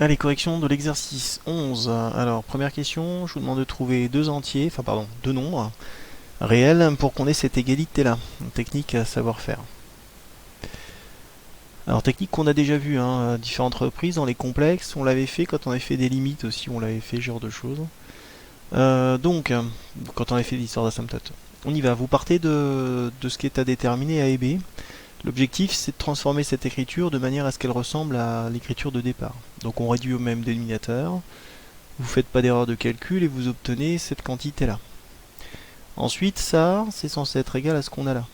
Allez, correction de l'exercice 11. Alors, première question, je vous demande de trouver deux entiers, enfin pardon, deux nombres réels pour qu'on ait cette égalité-là. Une technique à savoir faire. Alors, technique qu'on a déjà vue à différentes reprises dans les complexes. On l'avait fait quand on avait fait des limites aussi, on l'avait fait ce genre de choses. Donc, quand on avait fait l'histoire d'asymptote. On y va, vous partez de ce qui est à déterminer A et B. L'objectif, c'est de transformer cette écriture de manière à ce qu'elle ressemble à l'écriture de départ. Donc on réduit au même dénominateur, vous ne faites pas d'erreur de calcul et vous obtenez cette quantité-là. Ensuite, ça, c'est censé être égal à ce qu'on a là.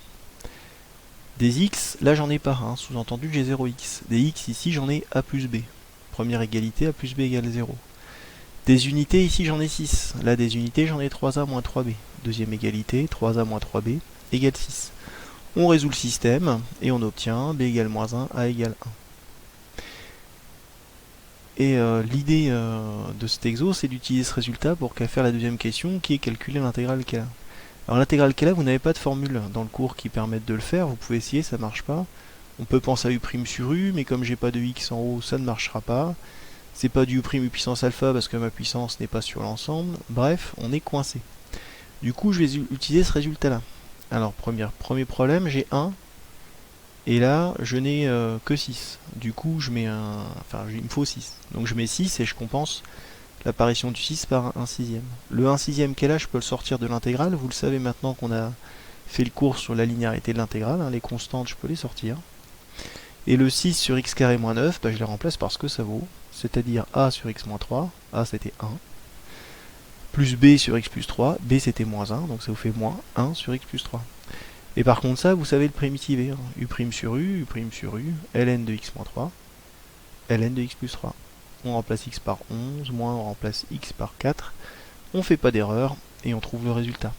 Des x, là j'en ai pas, sous-entendu j'ai 0x. Des x, ici j'en ai a plus b. Première égalité, a plus b égale 0. Des unités, ici j'en ai 6. Là des unités, j'en ai 3a moins 3b. Deuxième égalité, 3a moins 3b égale 6. On résout le système et on obtient b égale moins 1, a égale 1. Et l'idée de cet exo, c'est d'utiliser ce résultat pour faire la deuxième question, qui est calculer l'intégrale qu'elle a. Alors l'intégrale qu'elle a, vous n'avez pas de formule dans le cours qui permette de le faire, vous pouvez essayer, ça ne marche pas. On peut penser à u' sur u, mais comme j'ai pas de x en haut, ça ne marchera pas. C'est pas du u' puissance alpha parce que ma puissance n'est pas sur l'ensemble. Bref, on est coincé. Du coup, je vais utiliser ce résultat-là. Alors, premier problème, j'ai 1. Et là, je n'ai que 6. Du coup, je mets un... Enfin, il me faut 6. Donc je mets 6 et je compense l'apparition du 6 par un sixième. Le 1 sixième qu'est là, je peux le sortir de l'intégrale. Vous le savez maintenant qu'on a fait le cours sur la linéarité de l'intégrale. Les constantes, je peux les sortir. Et le 6 sur x carré moins 9, je les remplace par ce que ça vaut. C'est-à-dire a sur x moins 3. A, c'était 1. Plus b sur x plus 3. B, c'était moins 1. Donc ça vous fait moins 1 sur x plus 3. Et par contre ça, vous savez le primitiver. U' sur u, u' sur u, ln de x moins 3, ln de x plus 3. On remplace x par 11, moins on remplace x par 4. On fait pas d'erreur et on trouve le résultat.